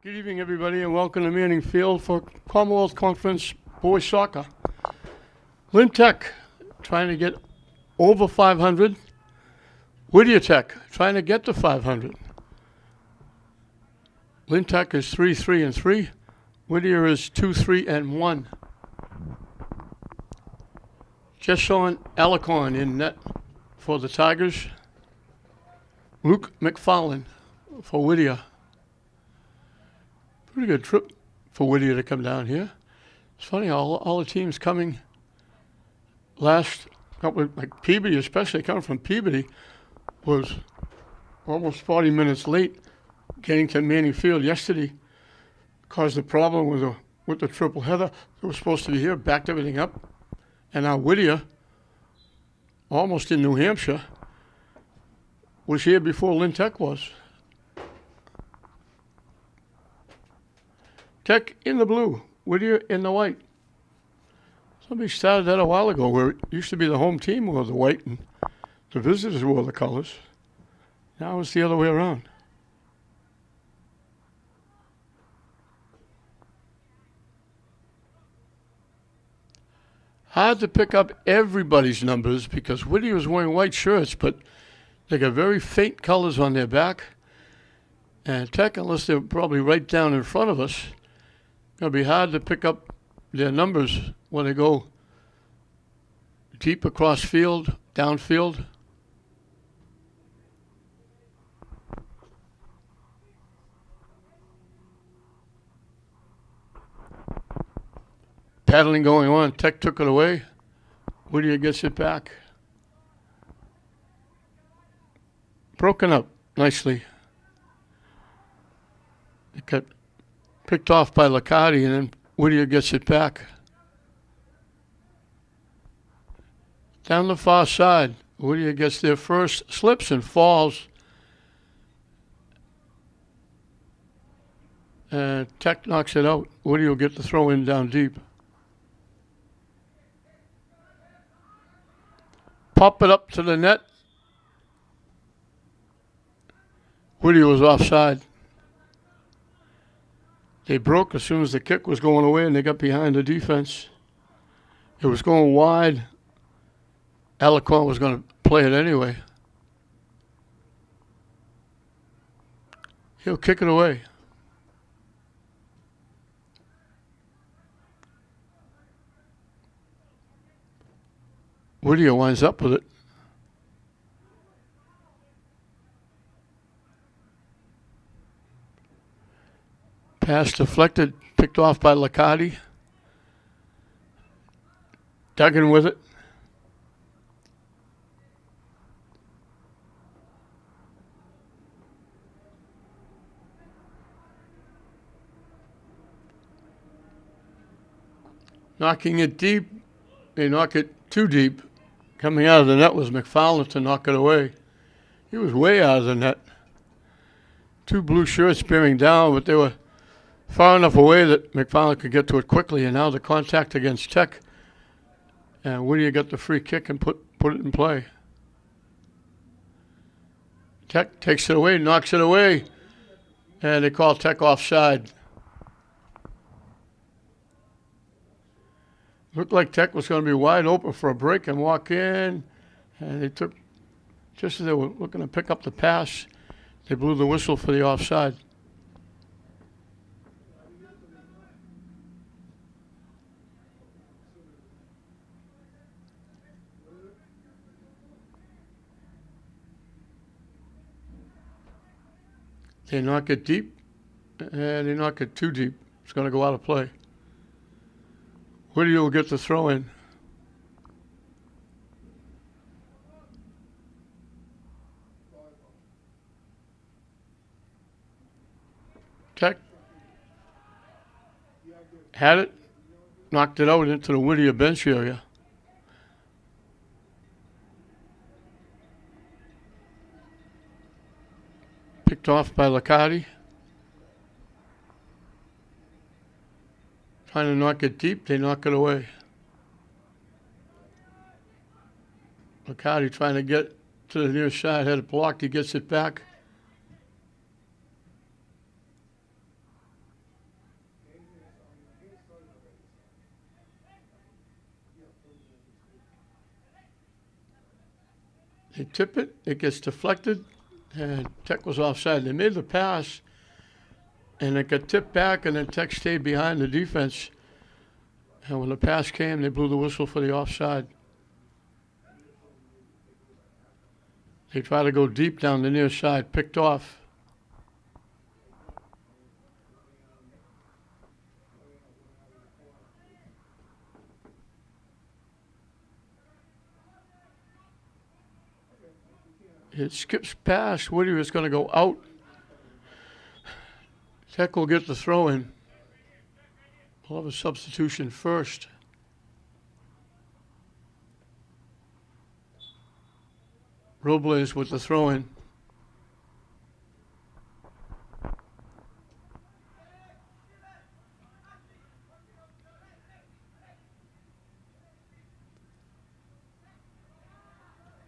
Good evening, everybody, and welcome to Manning Field for Commonwealth Conference Boys Soccer. Lynn Tech trying to get over 500. Whittier Tech trying to get to 500. Lynn Tech is 3-3-3. Whittier is 2-3-1. Just showing Alicorn in net for the Tigers. Luke McFarlane for Whittier. Pretty good trip for Whittier to come down here. It's funny, all the teams coming last couple, like Peabody especially, coming from Peabody, was almost 40 minutes late getting to Manning Field yesterday. Caused a problem with the triple header. They were supposed to be here, backed everything up. And now Whittier, almost in New Hampshire, was here before Lynn Tech was. Tech in the blue, Whittier in the white. Somebody started that a while ago where it used to be the home team wore the white and the visitors wore the colors. Now it's the other way around. Hard to pick up everybody's numbers because Whittier was wearing white shirts, but they got very faint colors on their back. And Tech, unless they're probably right down in front of us, it'll be hard to pick up their numbers when they go deep across field, downfield. Paddling going on. Tech took it away. Whittier gets it back. Broken up nicely. It got picked off by Liccardi, and then Whittier gets it back. Down the far side, Whittier gets their first, slips and falls. And Tech knocks it out. Whittier will get the throw in down deep. Pop it up to the net. Whittier was offside. They broke as soon as the kick was going away, and they got behind the defense. It was going wide. Alicorn was going to play it anyway. He'll kick it away. Whittier winds up with it. Pass deflected, picked off by Liccardi. Duggan with it. Knocking it deep. They knock it too deep. Coming out of the net was McFarlane to knock it away. He was way out of the net. Two blue shirts bearing down, but they were far enough away that McFarlane could get to it quickly, and now the contact against Tech. And Whittier got the free kick and put it in play. Tech takes it away, knocks it away, and they call Tech offside. Looked like Tech was going to be wide open for a break and walk in, and they took, just as they were looking to pick up the pass, they blew the whistle for the offside. They knock it deep, and they knock it too deep. It's going to go out of play. Whittier will get the throw in. Tech had it, knocked it out into the Whittier bench area. Picked off by Liccardi. Trying to knock it deep, they knock it away. Liccardi trying to get to the near side, had it blocked, he gets it back. They tip it, it gets deflected, and Tech was offside. They made the pass, and it got tipped back, and then Tech stayed behind the defense. And when the pass came, they blew the whistle for the offside. They tried to go deep down the near side, picked off. It skips past. Whittier is going to go out. Tech will get the throw in. We'll have a substitution first. Robles with the throw in.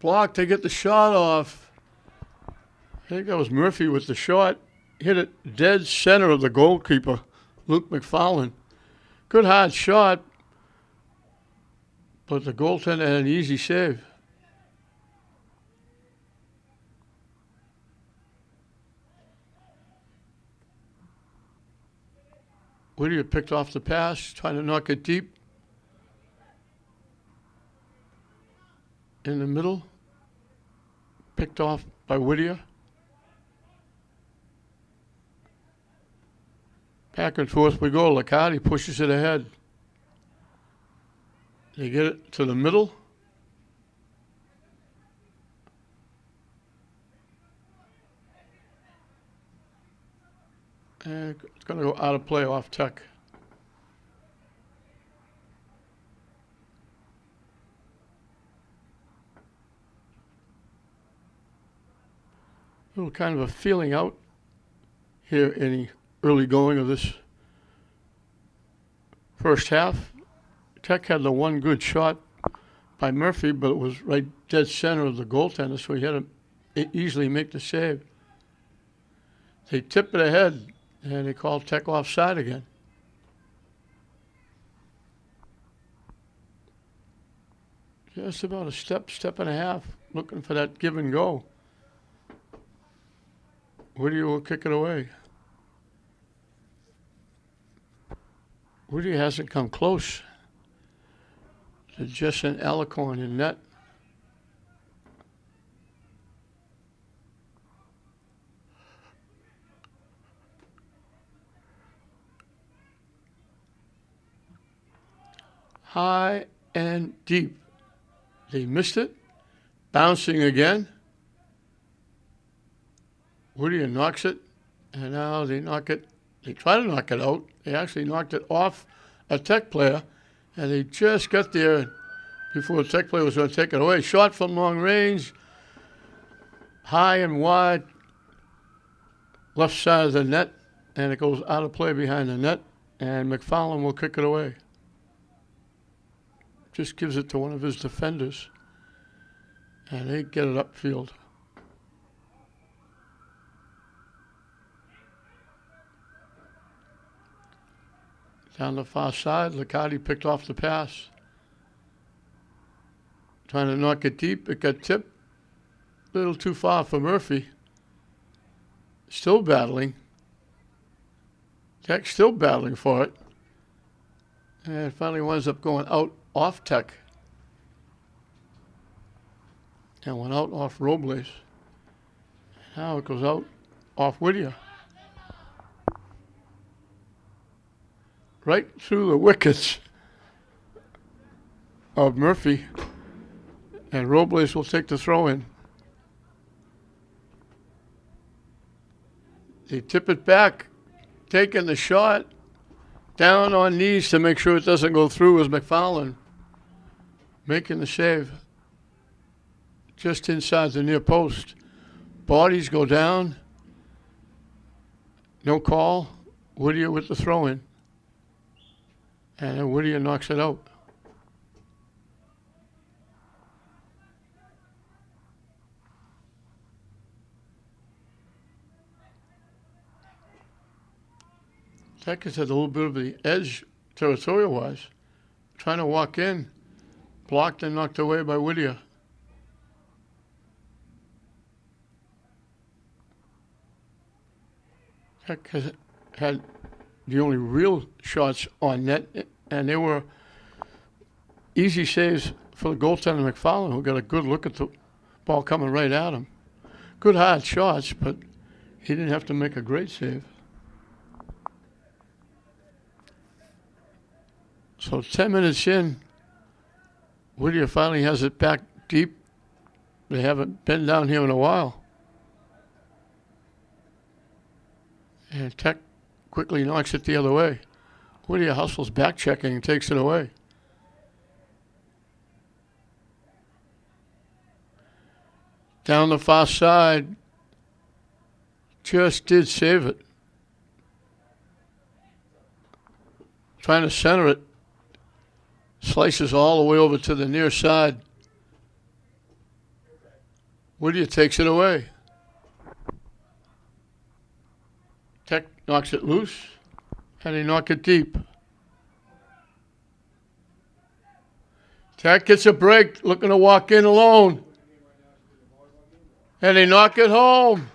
Blocked, they get the shot off. I think that was Murphy with the shot. Hit it dead center of the goalkeeper, Luke McFarlane. Good hard shot, but the goaltender had an easy save. Whittier picked off the pass, trying to knock it deep. In the middle, picked off by Whittier. Back and forth we go. Liccardi pushes it ahead. They get it to the middle. And it's going to go out of play off Tech. A little kind of a feeling out here in the early going of this first half. Tech had the one good shot by Murphy, but it was right dead center of the goaltender, so he had to easily make the save. They tip it ahead, and they call Tech offside again. Just about a step and a half, looking for that give and go. Whittier will kick it away. Whittier hasn't come close to Justin Alicorn in net. High and deep. They missed it. Bouncing again. Whittier knocks it, and now they knock it. They try to knock it out. They actually knocked it off a Tech player, and they just got there before the Tech player was going to take it away. Shot from long range, high and wide, left side of the net, and it goes out of play behind the net, and McFarlane will kick it away. Just gives it to one of his defenders, and they get it upfield. Down the far side, Liccardi picked off the pass. Trying to knock it deep. It got tipped. A little too far for Murphy. Still battling. Tech still battling for it. And it finally winds up going out off Tech. And went out off Robles. Now it goes out off Whittier. Right through the wickets of Murphy, and Robles will take the throw in. They tip it back, taking the shot, down on knees to make sure it doesn't go through as McFarlane making the save just inside the near post. Bodies go down, no call. Whittier with the throw in. And then Whittier knocks it out. Tech has had a little bit of the edge territorial-wise. Trying to walk in, blocked and knocked away by Whittier. Tech has had the only real shots on net, and they were easy saves for the goaltender McFarland, who got a good look at the ball coming right at him. Good hard shots, but he didn't have to make a great save. So 10 minutes in, Whittier finally has it back deep. They haven't been down here in a while. And Tech quickly knocks it the other way. Whittier hustles back checking and takes it away. Down the far side, just did save it. Trying to center it. Slices all the way over to the near side. Whittier takes it away. Tech knocks it loose, and they knock it deep. Tech gets a break, looking to walk in alone. And they knock it home.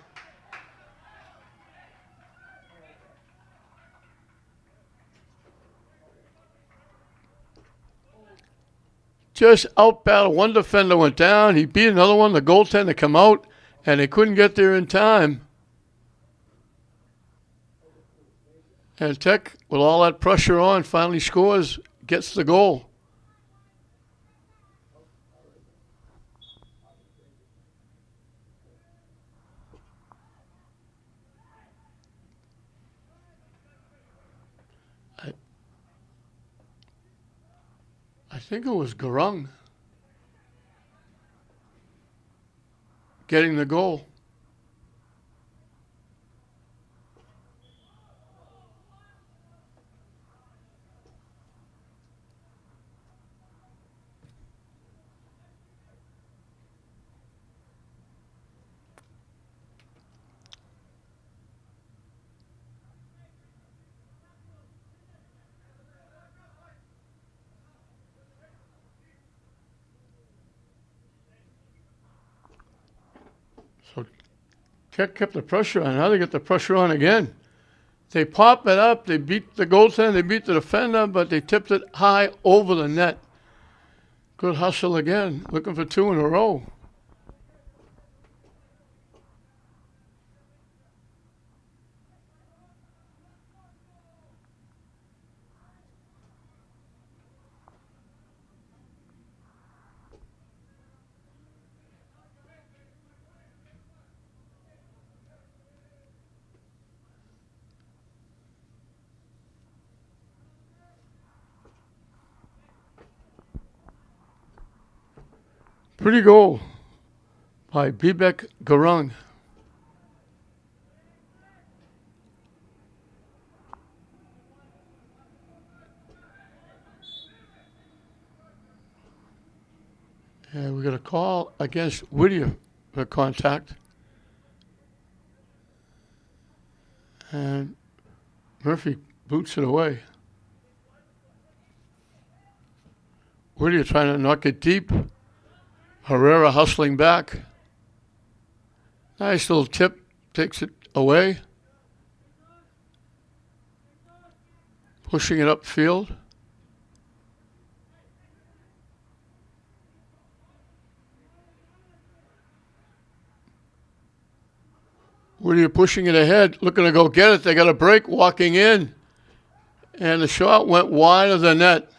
Just out battle. One defender went down. He beat another one. The goaltender come out, and they couldn't get there in time. And Tech, with all that pressure on, finally scores, gets the goal. I think it was Garung getting the goal. So Tech kept the pressure on. Now they get the pressure on again. They pop it up. They beat the goaltender. They beat the defender, but they tipped it high over the net. Good hustle again. Looking for two in a row. Pretty goal by Bibek Garung. And we got a call against Whittier for contact. And Murphy boots it away. Whittier trying to knock it deep. Herrera hustling back. Nice little tip, takes it away. Pushing it upfield. Whittier pushing it ahead, looking to go get it. They got a break, walking in. And the shot went wide of the net.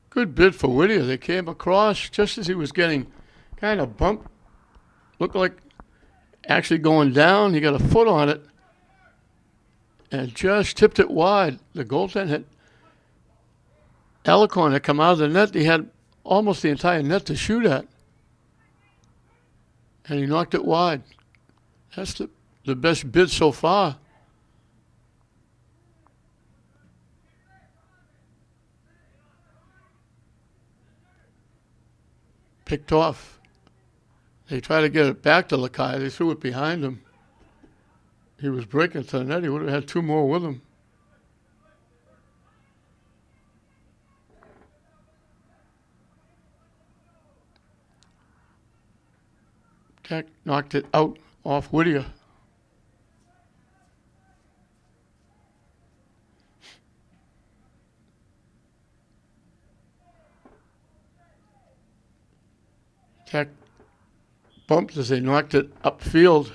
Good bid for Whittier. They came across just as he was getting kind of bumped. Looked like actually going down. He got a foot on it and just tipped it wide. The goaltender had Alicorn had come out of the net. He had almost the entire net to shoot at. And he knocked it wide. That's the best bid so far. Picked off. They tried to get it back to Lakai. They threw it behind him. He was breaking to the net. He would have had two more with him. Tech knocked it out off Whittier. Tech bumped as they knocked it upfield.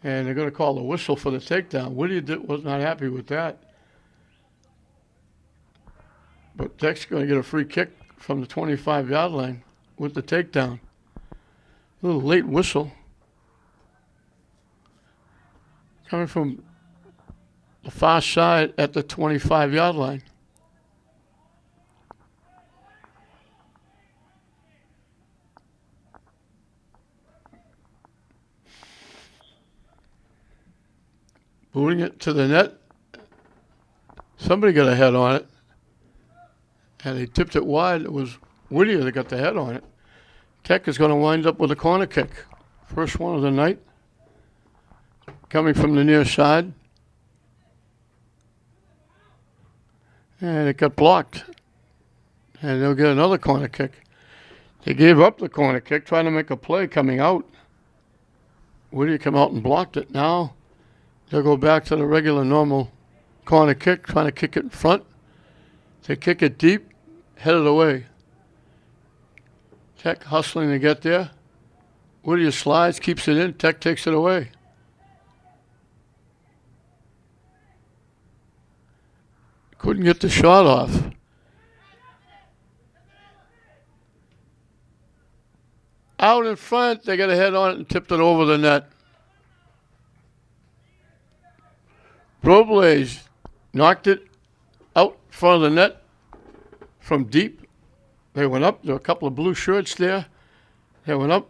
And they're going to call the whistle for the takedown. Whittier was not happy with that. But Tech's going to get a free kick from the 25-yard line with the takedown. A little late whistle. Coming from the far side at the 25-yard line. Booting it to the net. Somebody got a head on it. And they tipped it wide. It was Whittier that got the head on it. Tech is going to wind up with a corner kick. First one of the night. Coming from the near side. And it got blocked. And they'll get another corner kick. They gave up the corner kick, trying to make a play coming out. Whittier come out and blocked it. Now they'll go back to the regular normal corner kick, trying to kick it in front. They kick it deep, headed away. Tech hustling to get there. Whittier slides, keeps it in. Tech takes it away. Couldn't get the shot off. Out in front, they got a head on it and tipped it over the net. Robles knocked it out in front of the net from deep. They went up. There were a couple of blue shirts there. They went up.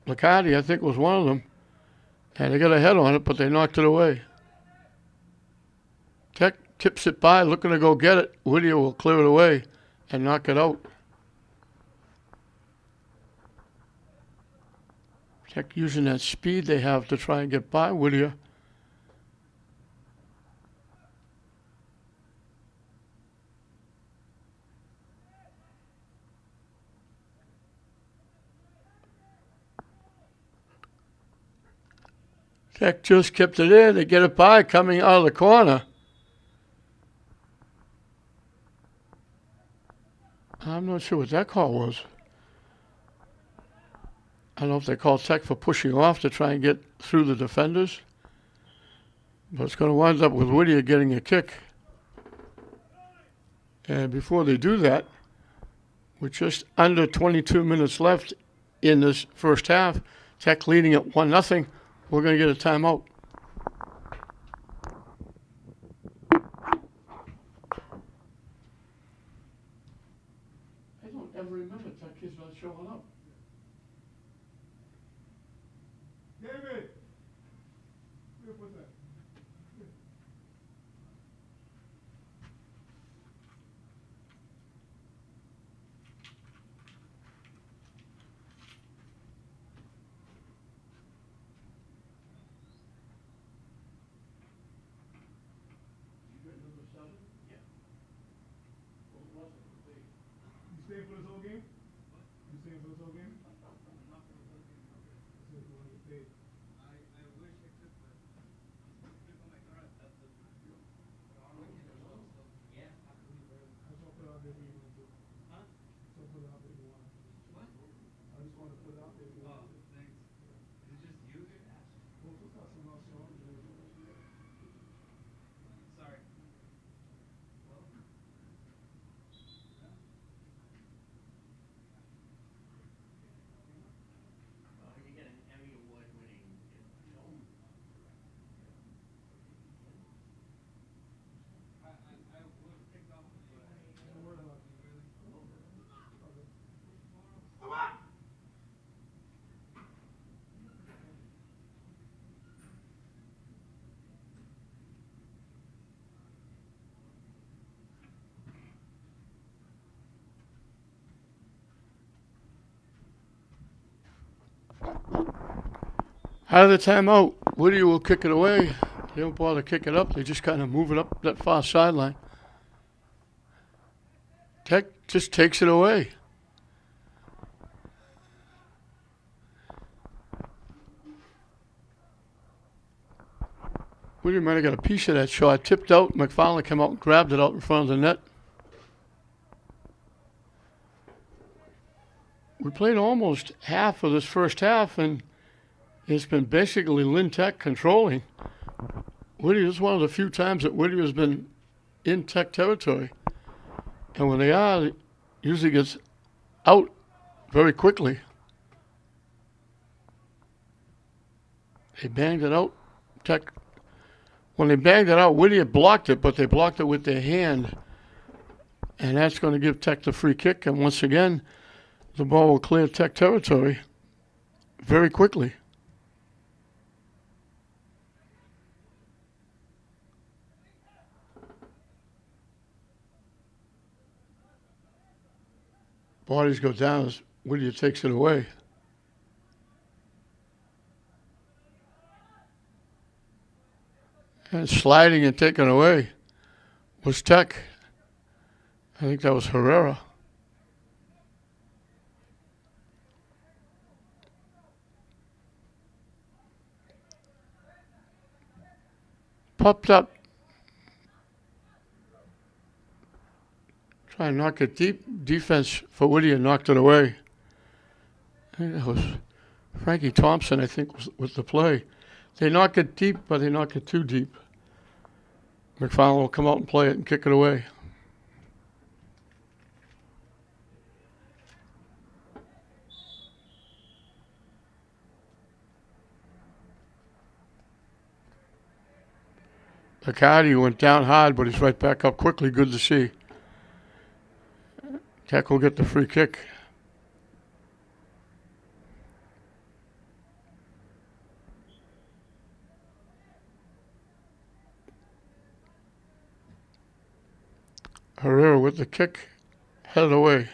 Licardi, I think, was one of them. And they got a head on it, but they knocked it away. Tech tips it by, looking to go get it. Whittier will clear it away and knock it out. Tech using that speed they have to try and get by Whittier. Tech just kept it in. They get it by coming out of the corner. I'm not sure what that call was. I don't know if they called Tech for pushing off to try and get through the defenders. But it's going to wind up with Whittier getting a kick. And before they do that, with just under 22 minutes left in this first half, Tech leading at 1-0. We're going to get a timeout. I don't ever remember Tech kids not showing up. David! What's that? You staying for this whole game? You staying for this whole game? Not for this whole game. So if you want to get paid. I wish I could, but on my card, that's the deal. Yeah, absolutely. I just want to put it out there if you want to. Huh? So put it out there if you want to. What? I just want to put it out there if you want to. Thanks. Is it just you here? Well, we've got someone else on. Sorry. Well. You get an Emmy Award-winning film. I was picked up, but don't worry about it, really. Come on! Out of the timeout, Whittier will kick it away. They don't bother to kick it up. They just kind of move it up that far sideline. Tech just takes it away. Whittier might have got a piece of that shot. Tipped out. McFarland came out and grabbed it out in front of the net. We played almost half of this first half, and it's been basically Lynn Tech controlling. Whittier is one of the few times that Whittier has been in Tech territory. And when they are, it usually gets out very quickly. They banged it out. Tech, when they banged it out, Whittier blocked it, but they blocked it with their hand. And that's going to give Tech the free kick. And once again, the ball will clear Tech territory very quickly. Bodies go down as Whittier takes it away. And sliding and taken away was Tech. I think that was Herrera. Popped up. Try and knock it deep. Defense for Whittier knocked it away. I think that was Frankie Thompson, I think, was the play. They knock it deep, but they knock it too deep. McFarland will come out and play it and kick it away. Bacardi went down hard, but he's right back up quickly. Good to see. Tech will get the free kick. Herrera with the kick, headed away.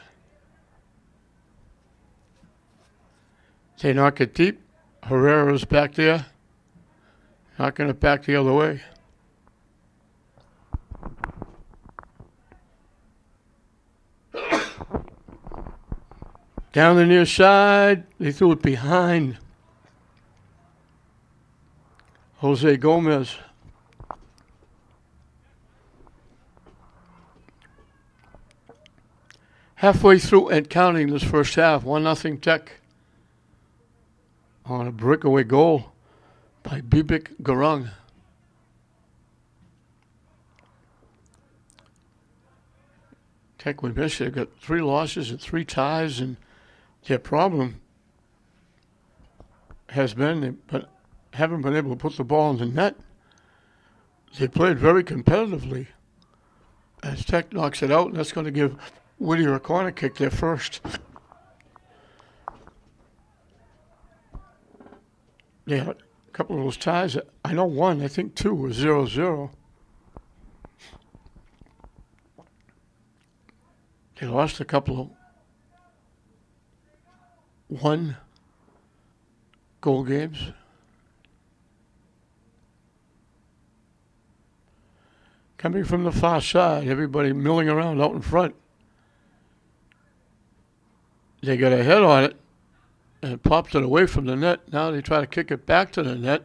They knock it deep. Herrera's back there, knocking it back the other way. Down the near side, they threw it behind Jose Gomez. Halfway through and counting this first half, 1-0 Tech on a breakaway goal by Bibik Garung. Tech, we mentioned, they've got 3 losses and 3 ties, and their problem has been they haven't been able to put the ball in the net. They played very competitively as Tech knocks it out, and that's going to give Whittier a corner kick there first. Yeah, a couple of those ties. I know one, I think 2 was 0-0. They lost a couple of 1-goal games. Coming from the far side, everybody milling around out in front. They got a head on it and popped it away from the net. Now they try to kick it back to the net.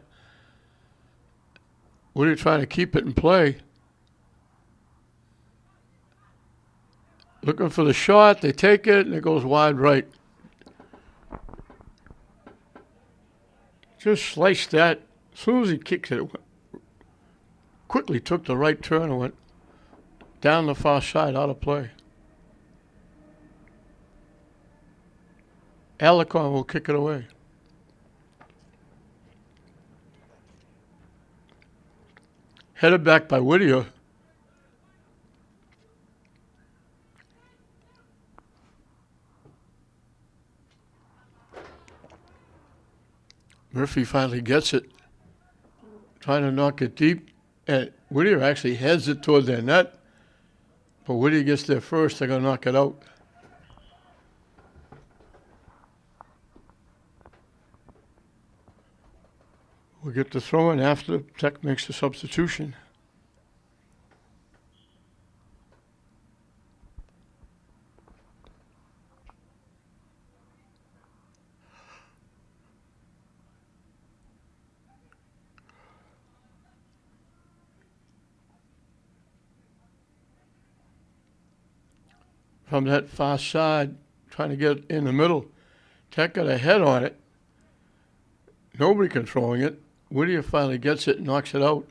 Whittier trying to keep it in play. Looking for the shot. They take it, and it goes wide right. Just sliced that. As soon as he kicked it, quickly took the right turn and went down the far side, out of play. Alarcon will kick it away. Headed back by Whittier. Murphy finally gets it, trying to knock it deep, and Whittier actually heads it toward their net, but Whittier gets there first. They're going to knock it out. We'll get the throw in after Tech makes the substitution. from that far side, trying to get in the middle. Tech got a head on it. Nobody controlling it. Whittier finally gets it and knocks it out.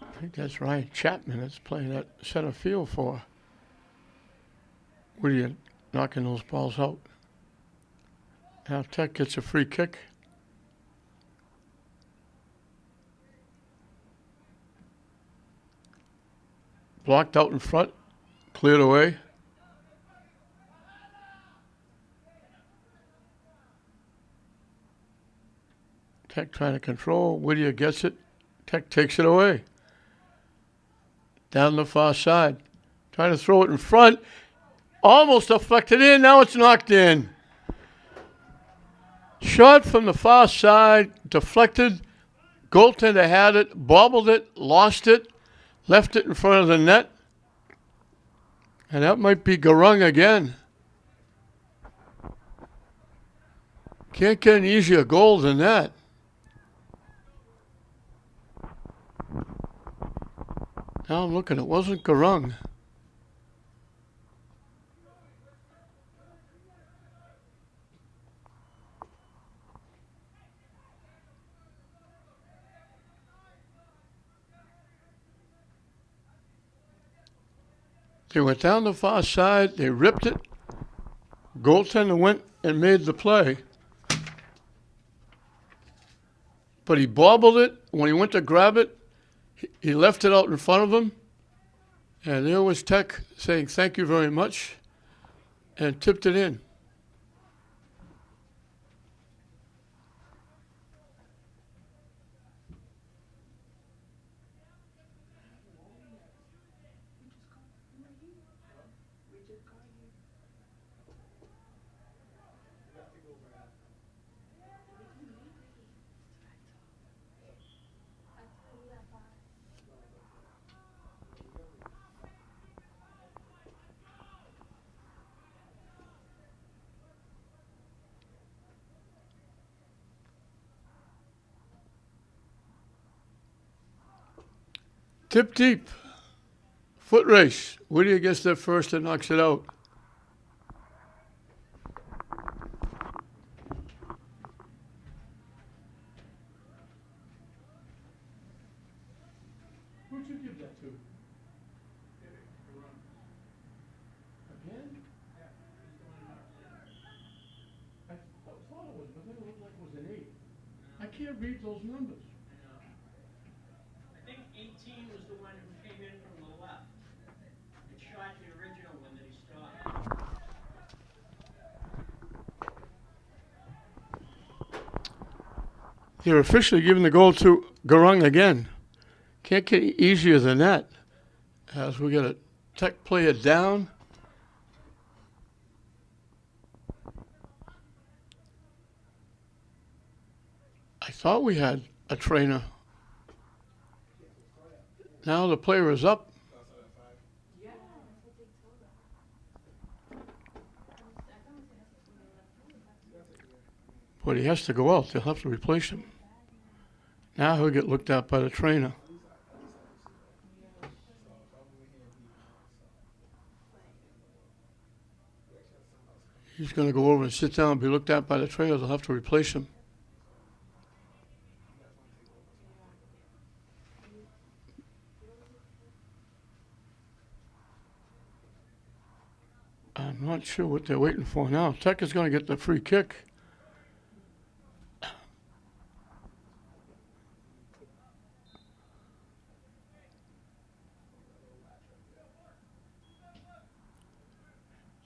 I think that's Ryan Chapman that's playing that center field for Whittier, knocking those balls out. Now Tech gets a free kick. Blocked out in front, cleared away. Tech trying to control. Whittier gets it. Tech takes it away. Down the far side. Trying to throw it in front. Almost deflected in. Now it's knocked in. Shot from the far side. Deflected. Goaltender had it. Bobbled it. Lost it. Left it in front of the net. And that might be Garung again. Can't get an easier goal than that. Now I'm looking, it wasn't Garung. They went down the far side, they ripped it. Goaltender went and made the play. But he bobbled it. When he went to grab it, he left it out in front of him. And there was Tech saying thank you very much and tipped it in. Tip deep. Foot race. Whittier gets there first and knocks it out. Who'd you give that to? Again? I thought it was, but then it looked like it was an 8. I can't read those numbers. I think 18 was the one who came in from the left. It shot the original one that he stopped. They're officially giving the goal to Garung again. Can't get easier than that. As we get a Tech player down. I thought we had a trainer. Now the player is up. But he has to go out. They'll have to replace him. Now he'll get looked at by the trainer. He's going to go over and sit down and be looked at by the trainer. They'll have to replace him. I'm not sure what they're waiting for now. Tech is going to get the free kick.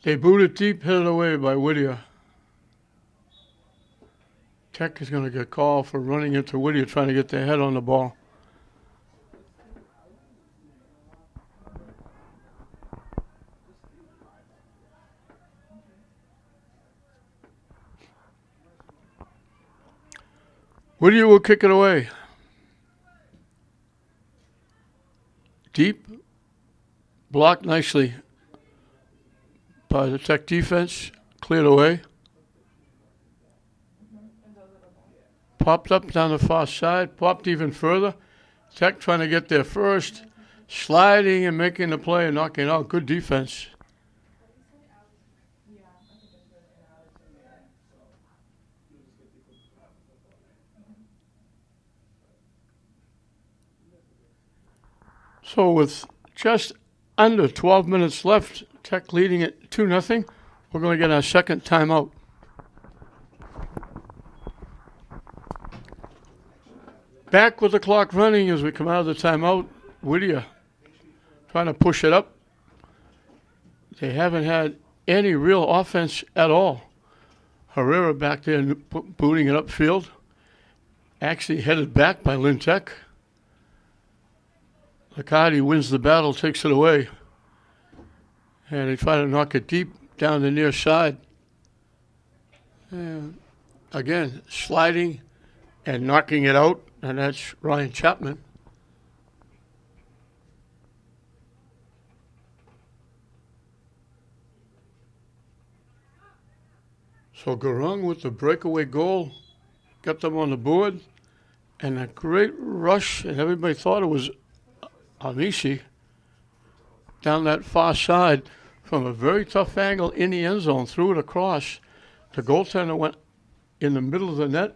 They boot it deep, headed away by Whittier. Tech is going to get called for running into Whittier, trying to get their head on the ball. Whittier will kick it away. Deep, blocked nicely by the Tech defense, cleared away. Popped up down the far side, popped even further. Tech trying to get there first, sliding and making the play and knocking out. Good defense. So with just under 12 minutes left, Tech leading it 2-0, we're going to get our second timeout. Back with the clock running as we come out of the timeout. Whittier trying to push it up. They haven't had any real offense at all. Herrera back there booting it upfield. Actually headed back by Lynn Tech. Licardi wins the battle, takes it away. And they try to knock it deep down the near side. And again, sliding and knocking it out, and that's Ryan Chapman. So Garung with the breakaway goal got them on the board, and a great rush, and everybody thought it was Amici down that far side from a very tough angle in the end zone, threw it across. The goaltender went in the middle of the net,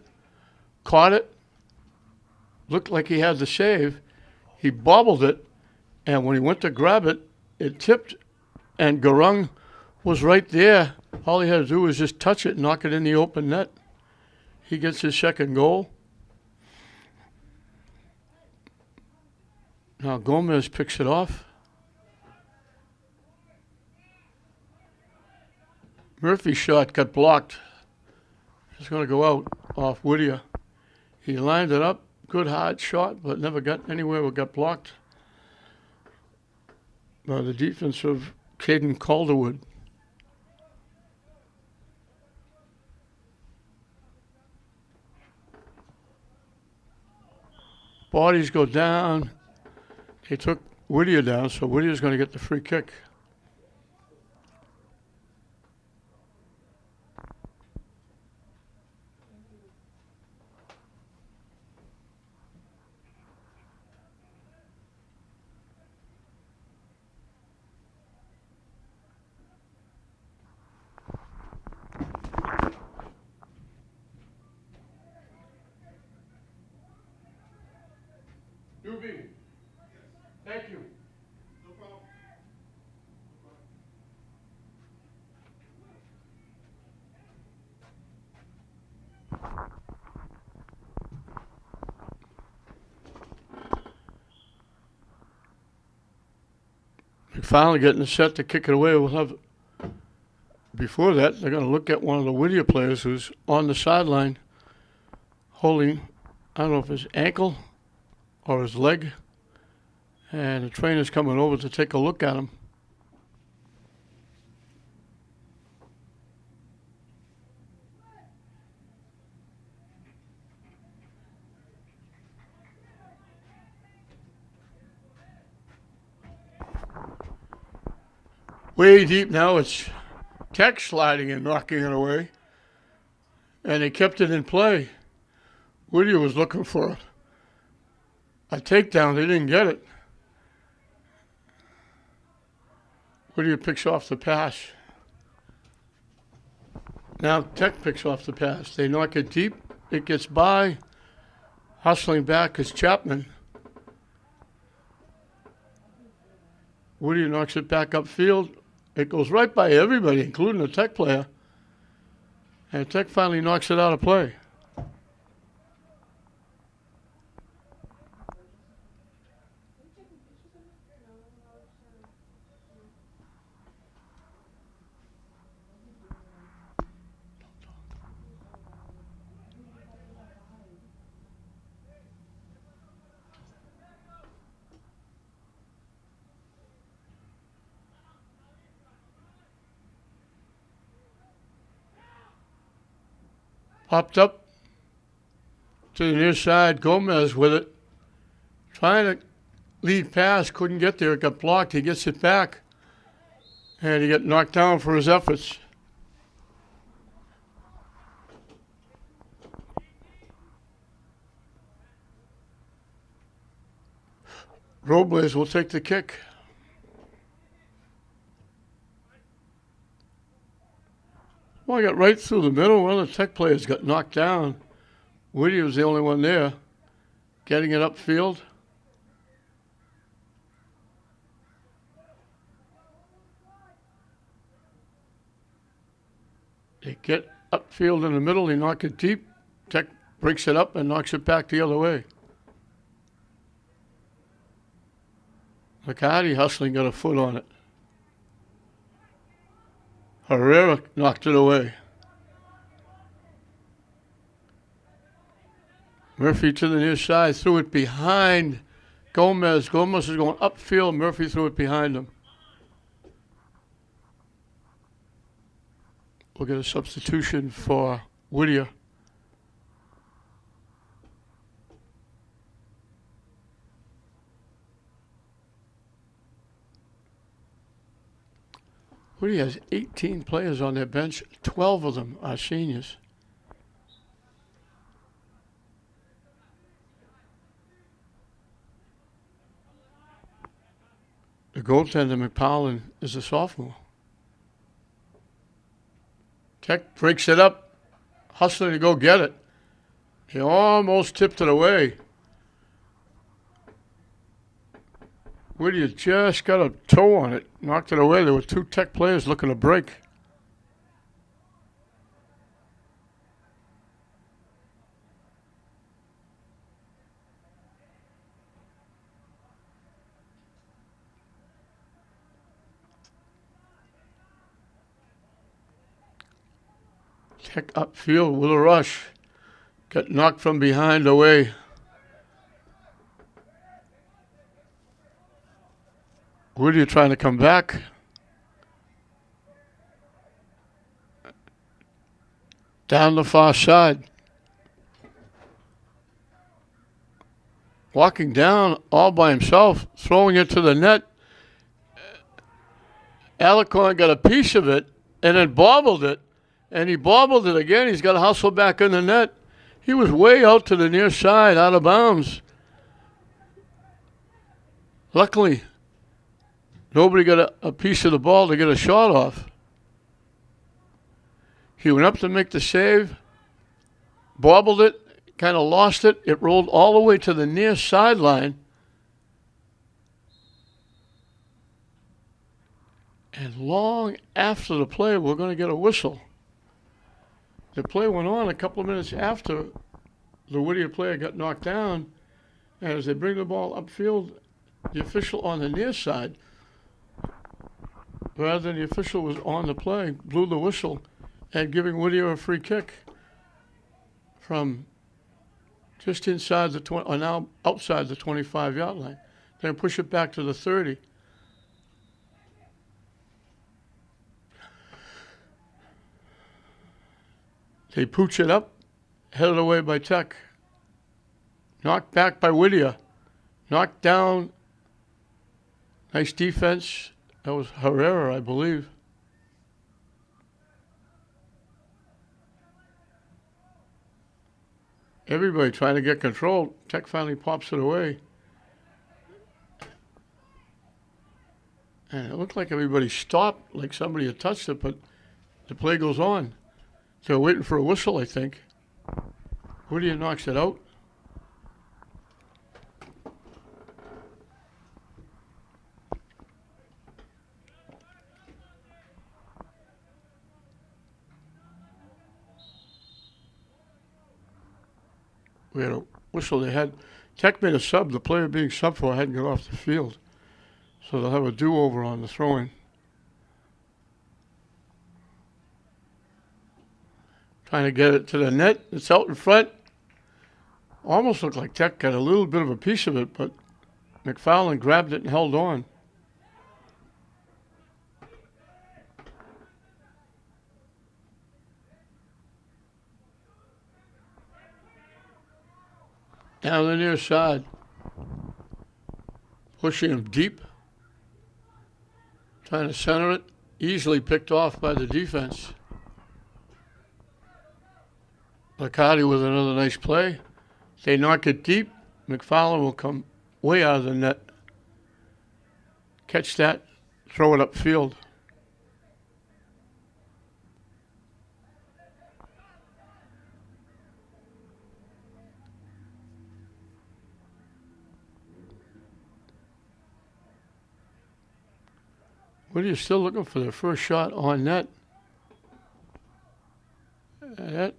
caught it, looked like he had the save. He bobbled it, and when he went to grab it, it tipped, and Garung was right there. All he had to do was just touch it and knock it in the open net. He gets his second goal. Now Gomez picks it off. Murphy's shot got blocked. It's going to go out off Whittier. He lined it up. Good hard shot, but never got anywhere. It got blocked by the defense of Caden Calderwood. Bodies go down. They took Whittier down, so Whittier's going to get the free kick. Doobie. Thank you. No problem. They're finally getting set to kick it away. We'll have. Before that, they're going to look at one of the Whittier players who's on the sideline holding, I don't know if his ankle or his leg, and the trainer's coming over to take a look at him. Way deep now, it's Tech sliding and knocking it away, and they kept it in play. Whittier was looking for a takedown. They didn't get it. Whittier picks off the pass. Now Tech picks off the pass. They knock it deep. It gets by. Hustling back is Chapman. Whittier knocks it back upfield. It goes right by everybody, including the Tech player. And Tech finally knocks it out of play. Popped up to the near side. Gomez with it. Trying to lead pass. Couldn't get there. It got blocked. He gets it back. And he got knocked down for his efforts. Robles will take the kick. Well, I got right through the middle. One of the Tech players got knocked down. Whittier was the only one there, getting it upfield. They get upfield in the middle. They knock it deep. Tech breaks it up and knocks it back the other way. McCarty hustling, got a foot on it. Herrera knocked it away. Murphy to the near side, threw it behind Gomez. Gomez is going upfield. Murphy threw it behind him. We'll get a substitution for Whittier. Whittier has 18 players on their bench. 12 of them are seniors. The goaltender, McPowell, is a sophomore. Tech breaks it up, hustling to go get it. He almost tipped it away. Whittier just got a toe on it, knocked it away. There were two Tech players looking to break. Tech upfield with a rush. Got knocked from behind away. Whittier trying to come back. Down the far side. Walking down all by himself, throwing it to the net. Alicorn got a piece of it and then bobbled it. And he bobbled it again. He's got to hustle back in the net. He was way out to the near side, out of bounds. Luckily, nobody got a piece of the ball to get a shot off. He went up to make the save, bobbled it, kind of lost it. It rolled all the way to the near sideline. And long after the play, we're going to get a whistle. The play went on a couple of minutes after the Whittier player got knocked down. And as they bring the ball upfield, the official on the near side, rather than the official was on the play, blew the whistle and giving Whittier a free kick from just inside the 20, or now outside the 25-yard line. Then push it back to the 30. They pooch it up, headed away by Tech. Knocked back by Whittier. Knocked down. Nice defense. That was Herrera, I believe. Everybody trying to get control. Tech finally pops it away. And it looked like everybody stopped, like somebody had touched it, but the play goes on. They're waiting for a whistle, I think. Whittier knocks it out. We had a whistle. They had Tech made a sub. The player being subbed for hadn't got off the field. So they'll have a do-over on the throw-in. Trying to get it to the net. It's out in front. Almost looked like Tech got a little bit of a piece of it, but McFarland grabbed it and held on. Down the near side. Pushing him deep. Trying to center it. Easily picked off by the defense. McCarty with another nice play. They knock it deep. McFarland will come way out of the net. catch that, throw it upfield. Whittier still looking for their first shot on net. That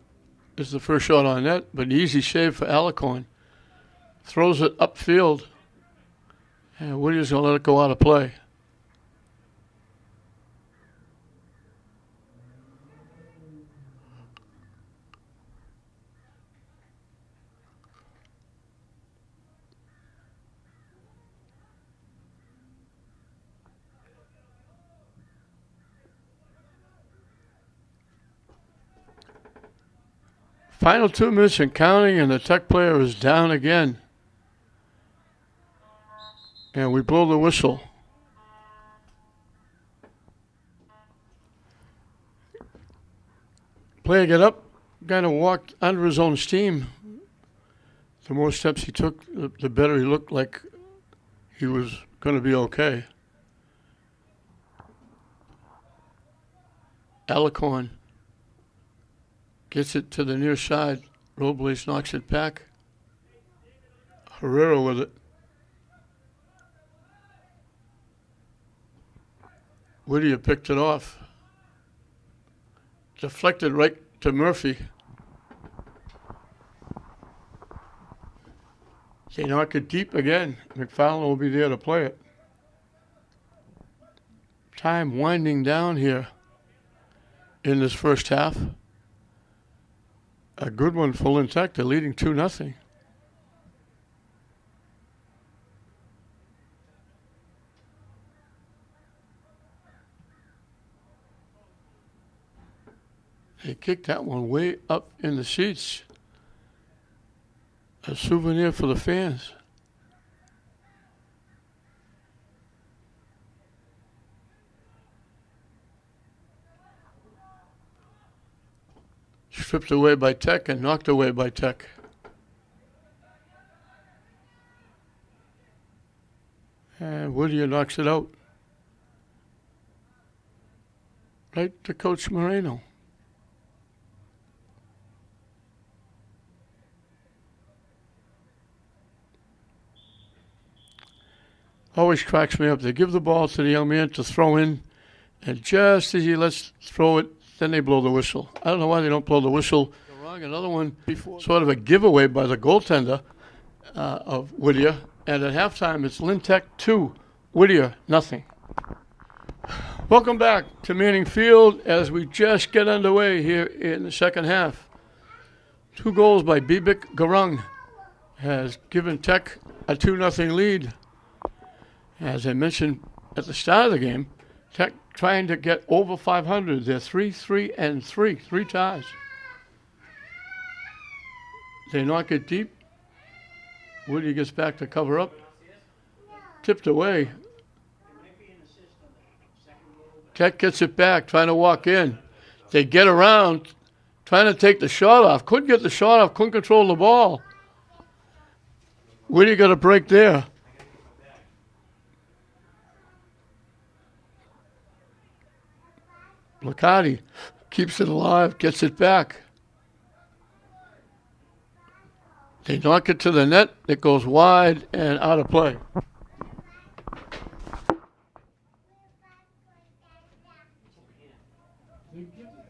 is the first shot on net, but an easy save for Alicorn. Throws it upfield, and Whittier's going to let it go out of play. Final 2 minutes and counting, and the Tech player is down again. And we blow the whistle. Player get up, kind of walked under his own steam. The more steps he took, the better he looked like he was going to be okay. Alicorn gets it to the near side. Robles knocks it back. Herrera with it. Whittier picked it off. Deflected right to Murphy. They knock it deep again. McFarland will be there to play it. Time winding down here in this first half. A good one for Lynn Tech. They're leading 2-0. They kicked that one way up in the seats. A souvenir for the fans. Stripped away by Tech and knocked away by Tech. And Whittier knocks it out. Right to Coach Moreno. Always cracks me up. They give the ball to the young man to throw in, and just as he lets throw it, then they blow the whistle. I don't know why they don't blow the whistle. Wrong. Another one, sort of a giveaway by the goaltender of Whittier. And at halftime, it's Lynn Tech 2, Whittier nothing. Welcome back to Manning Field as we just get underway here in the second half. 2 goals by Bibik Garung has given Tech a 2-0 lead. As I mentioned at the start of the game, Tech trying to get over 500. They're 3-3-3, 3 ties. They knock it deep. Whittier gets back to cover up. Tipped away. Tech gets it back, trying to walk in. They get around, trying to take the shot off. Couldn't get the shot off, couldn't control the ball. Whittier got a break there. Liccardi keeps it alive, gets it back. They knock it to the net. It goes wide and out of play.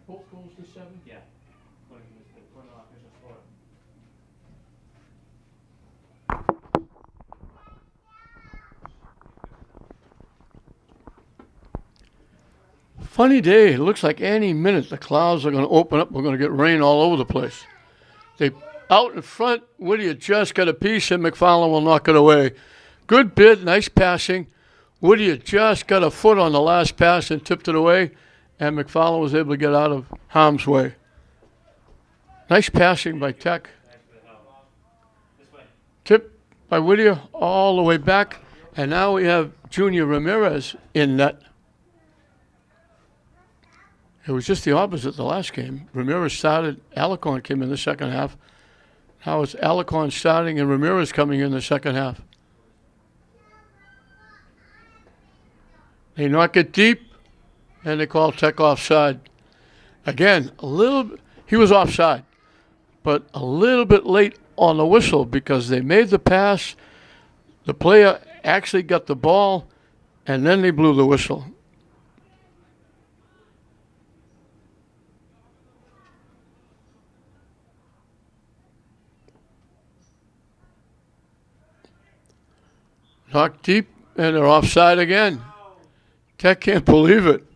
Both goals to 7? Yeah. Funny day. It looks like any minute the clouds are going to open up. We're going to get rain all over the place. They out in front. Whittier just got a piece, and McFarland will knock it away. Good bid, nice passing. Whittier just got a foot on the last pass and tipped it away, and McFarland was able to get out of harm's way. Nice passing by Tech. Tip by Whittier all the way back, and now we have Junior Ramirez in net. It was just the opposite the last game. Ramirez started, Alicorn came in the second half. Now it's Alicorn starting and Ramirez coming in the second half. They knock it deep, and they call Tech offside. Again, he was offside, but a little bit late on the whistle because they made the pass. The player actually got the ball, and then they blew the whistle. Knocked deep, and they're offside again. Tech can't believe it.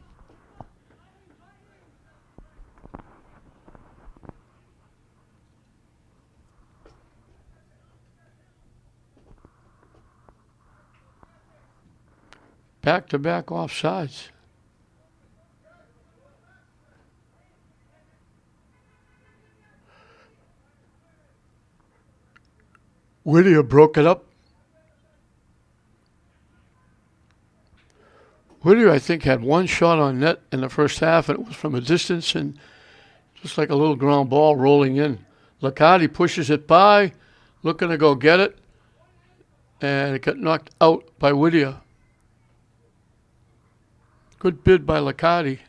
Back-to-back offsides. Whittier broke it up. Whittier, I think, had one shot on net in the first half, and it was from a distance and just like a little ground ball rolling in. Liccardi pushes it by, looking to go get it, and it got knocked out by Whittier. Good bid by Liccardi.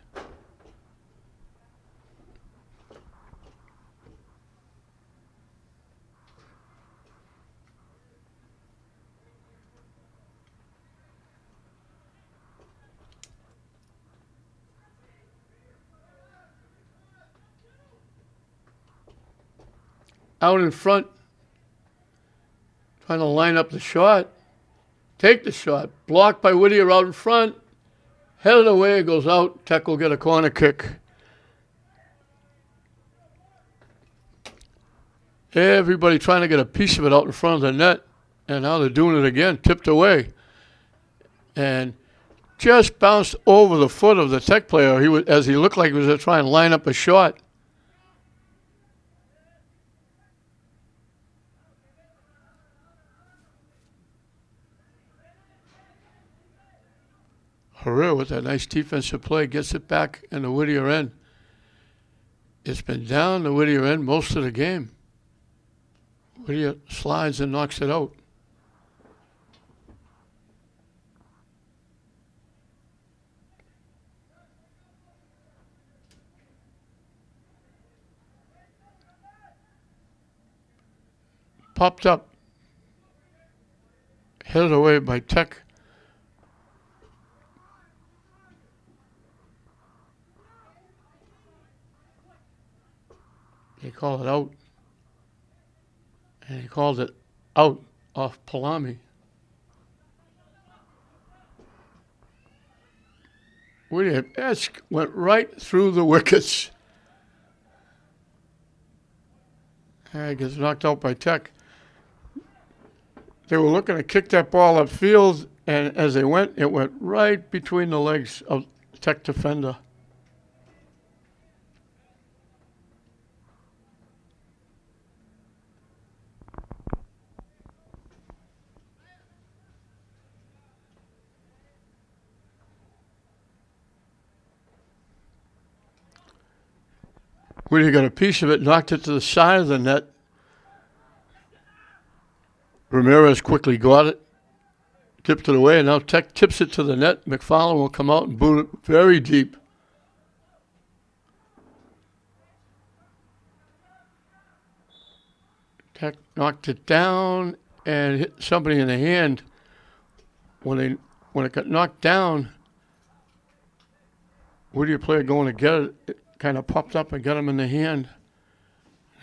Out in front, trying to line up the shot, take the shot, blocked by Whittier out in front, headed away, goes out. Tech will get a corner kick. Everybody trying to get a piece of it out in front of the net, and now they're doing it again, tipped away. And just bounced over the foot of the Tech player as he looked like he was going to try and line up a shot. Herrera with that nice defensive play gets it back in the Whittier end. It's been down the Whittier end most of the game. Whittier slides and knocks it out. Popped up. Headed away by Tech. They call it out. And he called it out off Palami. Whittier went right through the wickets. And he gets knocked out by Tech. They were looking to kick that ball upfield, and as they went, it went right between the legs of the Tech defender. Whittier got a piece of it, knocked it to the side of the net. Ramirez quickly got it, tipped it away, and now Tech tips it to the net. McFarland will come out and boot it very deep. Tech knocked it down and hit somebody in the hand. When it got knocked down, Whittier player going to get it, it kind of popped up and got him in the hand.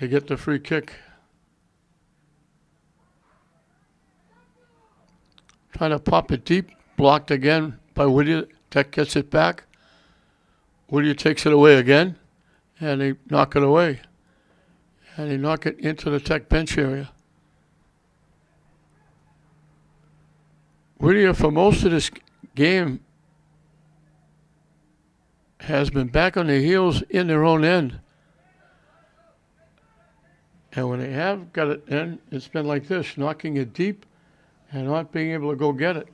They get the free kick. Trying to pop it deep, blocked again by Whittier. Tech gets it back. Whittier takes it away again, and they knock it away. And they knock it into the Tech bench area. Whittier, for most of this game, has been back on their heels in their own end. And when they have got it in, it's been like this, knocking it deep and not being able to go get it.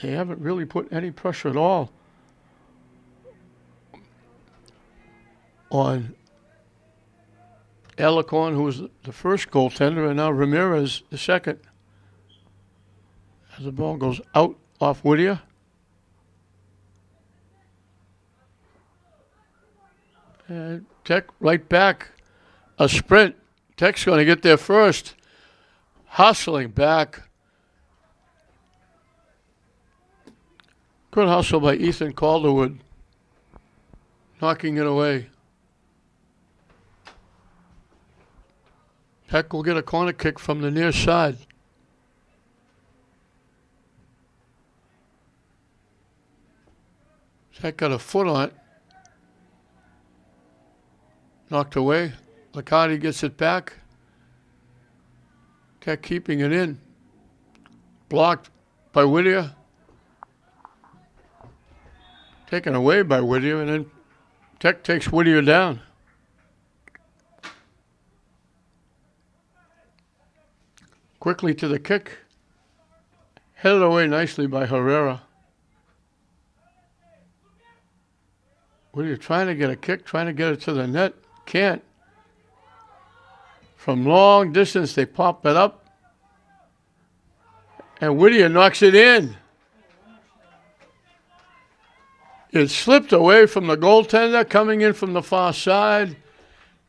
They haven't really put any pressure at all on Alicorn, who was the first goaltender, and now Ramirez, the second. As the ball goes out off Whittier. And Tech right back. A sprint. Tech's going to get there first. Hustling back. Good hustle by Ethan Calderwood. Knocking it away. Tech will get a corner kick from the near side. Tech got a foot on it. Knocked away. Licardi gets it back. Tech keeping it in. Blocked by Whittier. Taken away by Whittier, and then Tech takes Whittier down. Quickly to the kick. Headed away nicely by Herrera. Whittier trying to get a kick, trying to get it to the net. Can't. From long distance, they pop it up. And Whittier knocks it in. It slipped away from the goaltender coming in from the far side.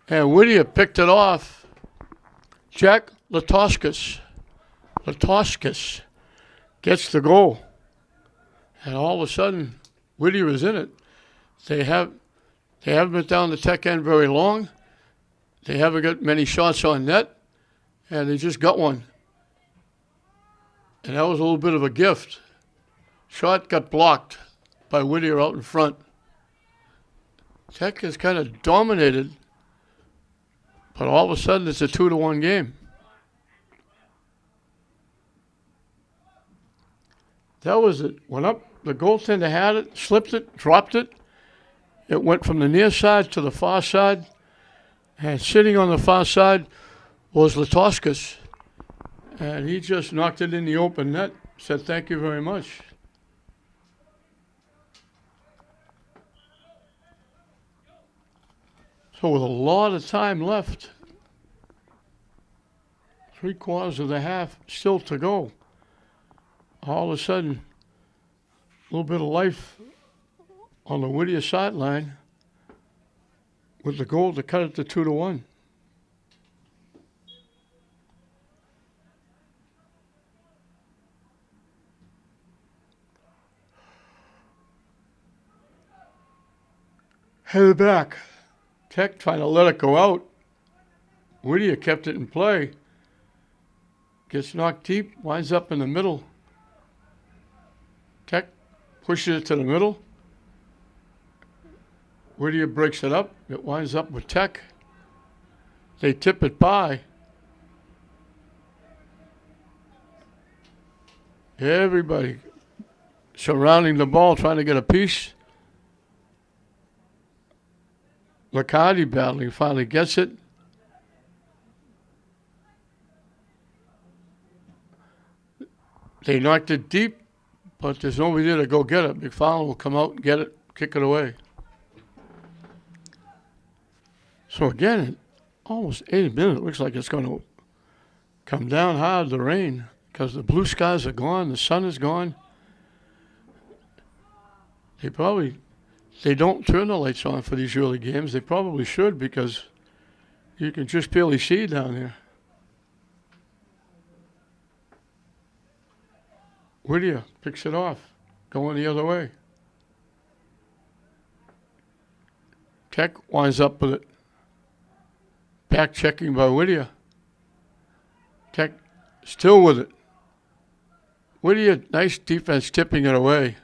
And Whittier picked it off. Jack Latoskas gets the goal. And all of a sudden, Whittier is in it. They haven't been down the Tech end very long. They haven't got many shots on net. And they just got one. And that was a little bit of a gift. Shot got blocked by Whittier out in front. Tech is kind of dominated. But all of a sudden, it's a 2-1 game. That was it. Went up. The goaltender had it, slipped it, dropped it. It went from the near side to the far side. And sitting on the far side was Latoskas. And he just knocked it in the open net. Said, thank you very much. So with a lot of time left, 3/4 of the half still to go, all of a sudden, a little bit of life on the Whittier sideline with the goal to cut it to 2-1. Headed back. Tech trying to let it go out. Whittier kept it in play. Gets knocked deep, winds up in the middle. Tech pushes it to the middle. Whittier breaks it up. It winds up with Tech. They tip it by. Everybody surrounding the ball trying to get a piece. Licardi battling, finally gets it. They knocked it deep, but there's nobody there to go get it. McFarland will come out and get it, kick it away. So again, almost 80 minutes, it looks like it's going to come down hard, the rain, because the blue skies are gone, the sun is gone. They don't turn the lights on for these early games. They probably should, because you can just barely see down there. Whittier picks it off, going the other way. Tech winds up with it. Back checking by Whittier. Tech still with it. Whittier, nice defense, tipping it away.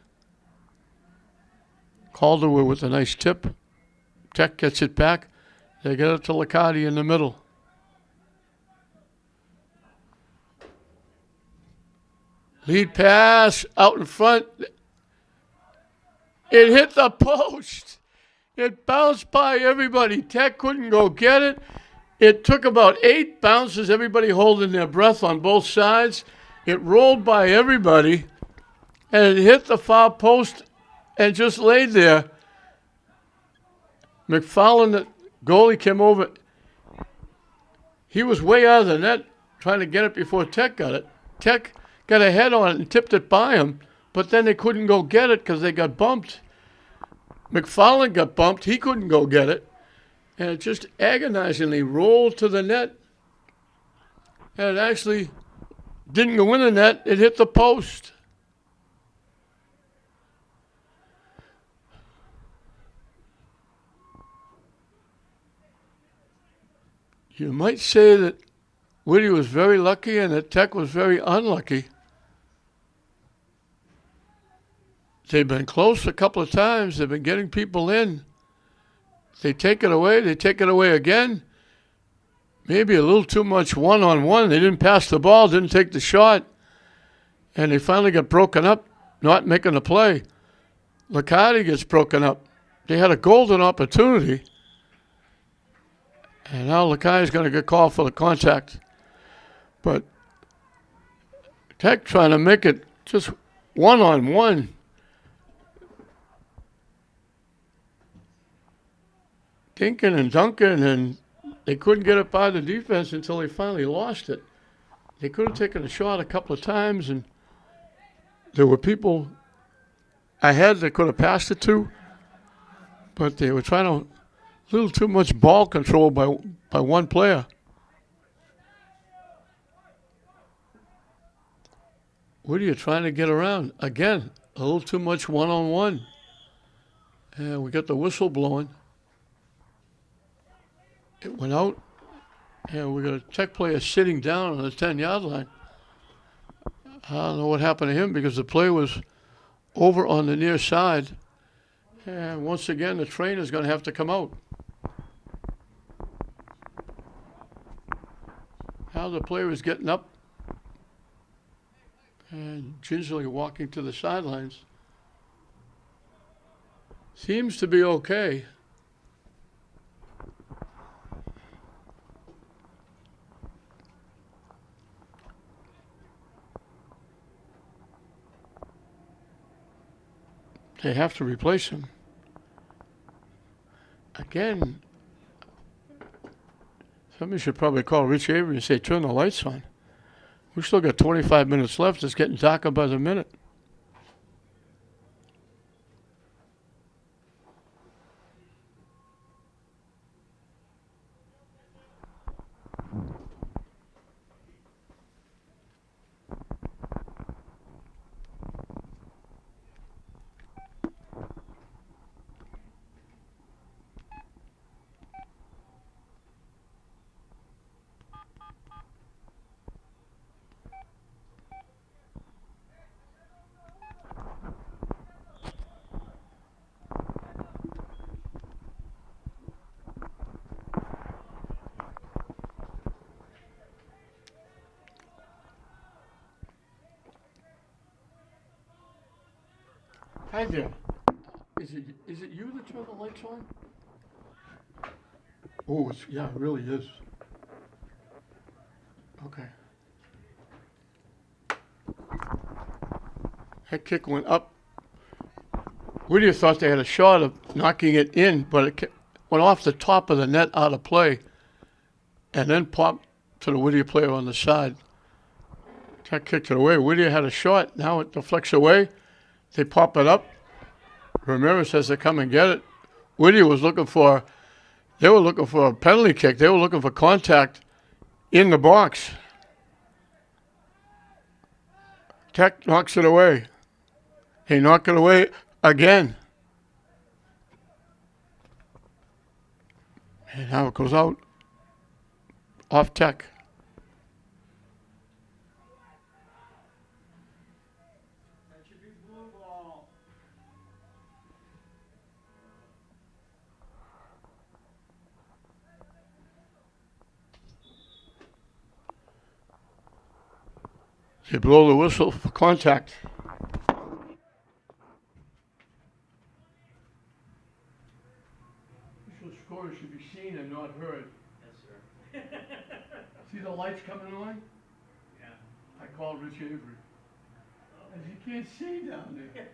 Calderwood with a nice tip. Tech gets it back. They get it to Licardi in the middle. Lead pass out in front. It hit the post. It bounced by everybody. Tech couldn't go get it. It took about 8 bounces, everybody holding their breath on both sides. It rolled by everybody, and it hit the far post and just laid there. McFarland, the goalie, came over. He was way out of the net trying to get it before Tech got it. Tech got a head on it and tipped it by him, but then they couldn't go get it because they got bumped. McFarland got bumped. He couldn't go get it. And it just agonizingly rolled to the net. And it actually didn't go in the net. It hit the post. You might say that Whittier was very lucky and that Tech was very unlucky. They've been close a couple of times. They've been getting people in. They take it away. They take it away again. Maybe a little too much one-on-one. They didn't pass the ball, didn't take the shot. And they finally got broken up, not making a play. Liccardi gets broken up. They had a golden opportunity. And now Liccardi's going to get called for the contact. But Tech trying to make it just one-on-one. Dinking and dunking, and they couldn't get it by the defense until they finally lost it. They could have taken a shot a couple of times, and there were people ahead that could have passed it to, but they were trying to a little too much ball control by one player. Whittier trying to get around. Again, a little too much one-on-one. And we got the whistle blowing. It went out. And we got a Tech player sitting down on the 10-yard line. I don't know what happened to him because the play was over on the near side. And once again, the trainer's going to have to come out. Now the player is getting up and gingerly walking to the sidelines. Seems to be okay. They have to replace him. Again, somebody should probably call Rich Avery and say, turn the lights on. We still got 25 minutes left. It's getting darker by the minute. Hi there. Is it you that turned the lights on? Oh, yeah, it really is. Okay. That kick went up. Whittier thought they had a shot of knocking it in, but it went off the top of the net out of play and then popped to the Whittier player on the side. Tech kicked it away. Whittier had a shot. Now it deflects away. They pop it up. Ramirez has to come and get it. Whittier was looking for, they were looking for a penalty kick. They were looking for contact in the box. Tech knocks it away. He knocked it away again. And now it goes out. Off Tech. That should be blue ball. They blow the whistle for contact. Official score should be seen and not heard. Yes, sir. See the lights coming on? Yeah. I called Rich Avery. As you can't see down there.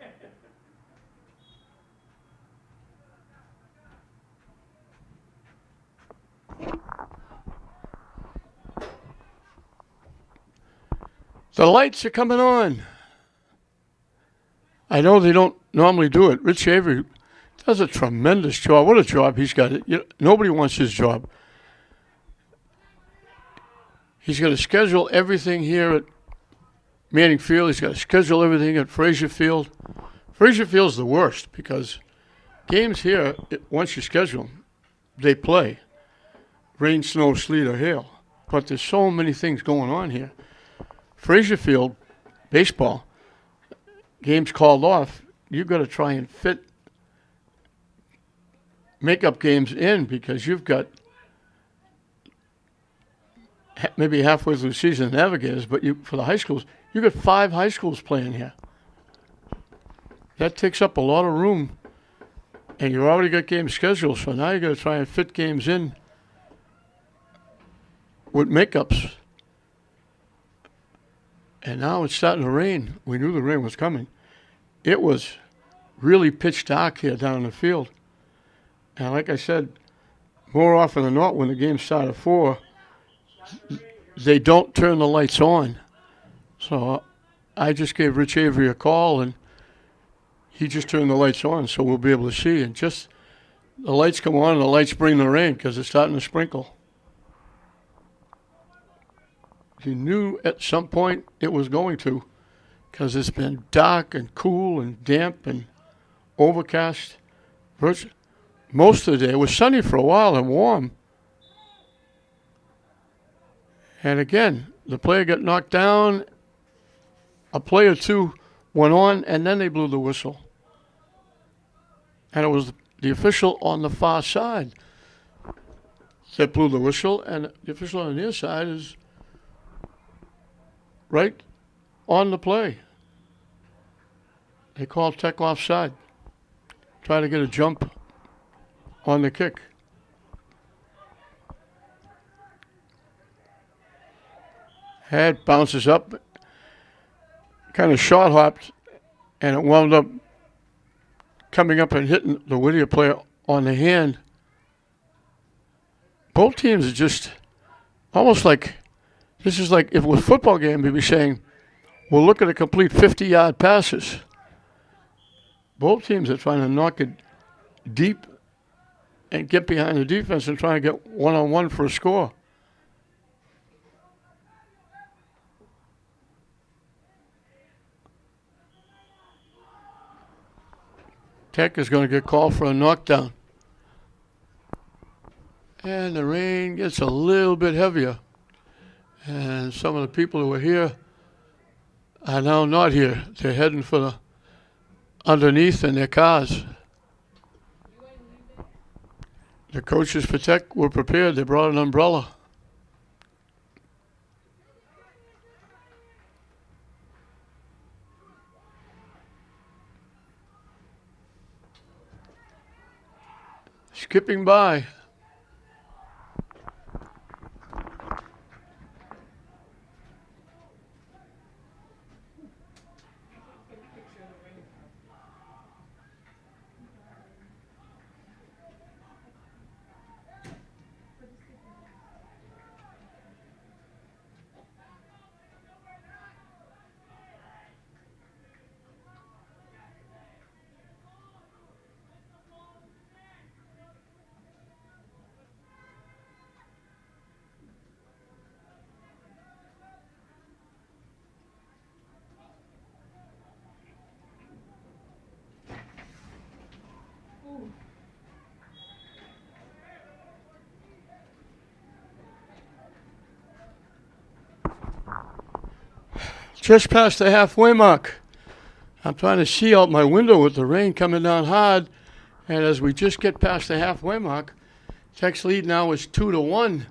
The lights are coming on. I know they don't normally do it. Rich Avery does a tremendous job. What a job he's got. Nobody wants his job. He's got to schedule everything here at Manning Field. He's got to schedule everything at Frazier Field. Frazier Field's the worst because games here, once you schedule them, they play. Rain, snow, sleet, or hail. But there's so many things going on here. Frazier Field, baseball, games called off, you've got to try and fit make-up games in because you've got maybe halfway through the season the Navigators, but for the high schools, you've got 5 high schools playing here. That takes up a lot of room, and you've already got games scheduled, so now you've got to try and fit games in with make-ups. And now it's starting to rain. We knew the rain was coming. It was really pitch dark here down in the field. And like I said, more often than not, when the game started at 4, they don't turn the lights on. So I just gave Rich Avery a call, and he just turned the lights on, so we'll be able to see. And just the lights come on, and the lights bring the rain because it's starting to sprinkle. You knew at some point it was going to, because it's been dark and cool and damp and overcast. Most of the day. It was sunny for a while and warm. And again, the player got knocked down. A play or two went on, and then they blew the whistle. And it was the official on the far side that blew the whistle, and the official on the near side is right on the play. They called Tech offside. Try to get a jump on the kick. Head bounces up, kind of short hopped, and it wound up coming up and hitting the Whittier player on the hand. Both teams are just almost like, this is like if it was a football game, we'd be saying, we'll look at a complete 50-yard passes. Both teams are trying to knock it deep and get behind the defense and try to get one-on-one for a score. Tech is going to get called for a knockdown. And the rain gets a little bit heavier. And some of the people who were here are now not here. They're heading for the underneath in their cars. The coaches for Tech were prepared. They brought an umbrella. Skipping by. Just past the halfway mark. I'm trying to see out my window with the rain coming down hard. And as we just get past the halfway mark, Tech's lead now is 2-1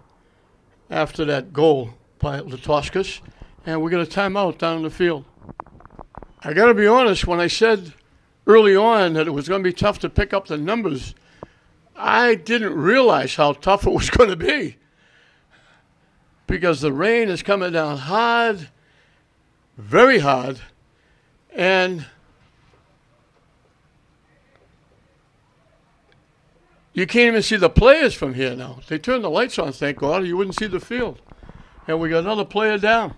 after that goal by Latoskas. And we got a timeout down in the field. I got to be honest, when I said early on that it was going to be tough to pick up the numbers, I didn't realize how tough it was going to be. Because the rain is coming down hard, very hard, and you can't even see the players from here now. They turned the lights on, thank God, or you wouldn't see the field. And we got another player down.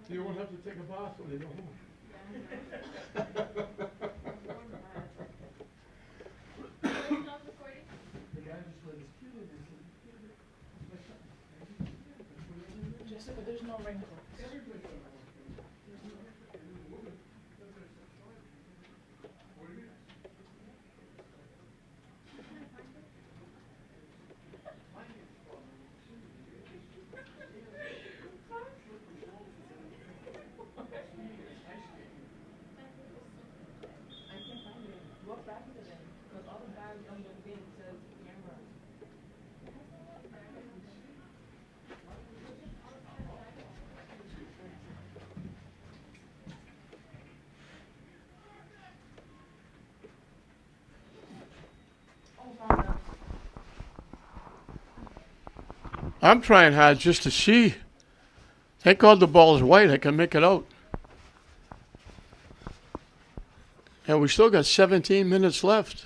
You won't have to take a bath when you go home. Jessica, there's no wrinkles. I can't find it. Look back to them, because all the bags under the thing says camera. Oh, found out. I'm trying hard just to see. Thank God the ball is white. I can make it out. And we still got 17 minutes left.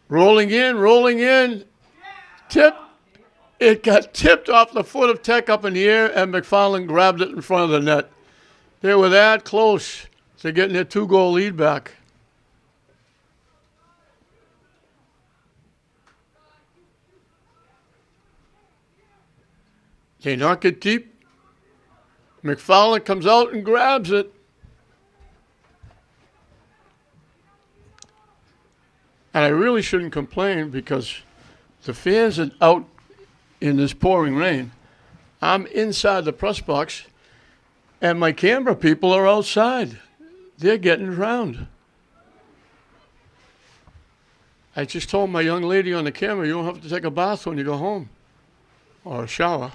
Rolling in. Tip. It got tipped off the foot of Tech up in the air, and McFarland grabbed it in front of the net. They were that close to getting their 2-goal lead back. They knock it deep. McFarland comes out and grabs it. And I really shouldn't complain because the fans are out in this pouring rain. I'm inside the press box, and my camera people are outside. They're getting drowned. I just told my young lady on the camera, you don't have to take a bath when you go home, or a shower.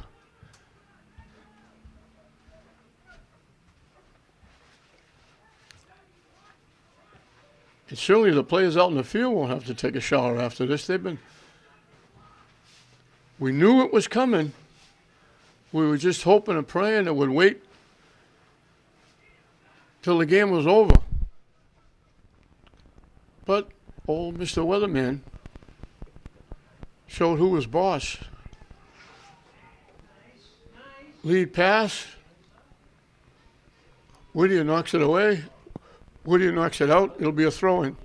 And surely the players out in the field won't have to take a shower after this. We knew it was coming. We were just hoping and praying it would wait till the game was over. But old Mr. Weatherman showed who was boss. Lead pass. Whittier knocks it away. Whittier knocks it out. It'll be a throw-in.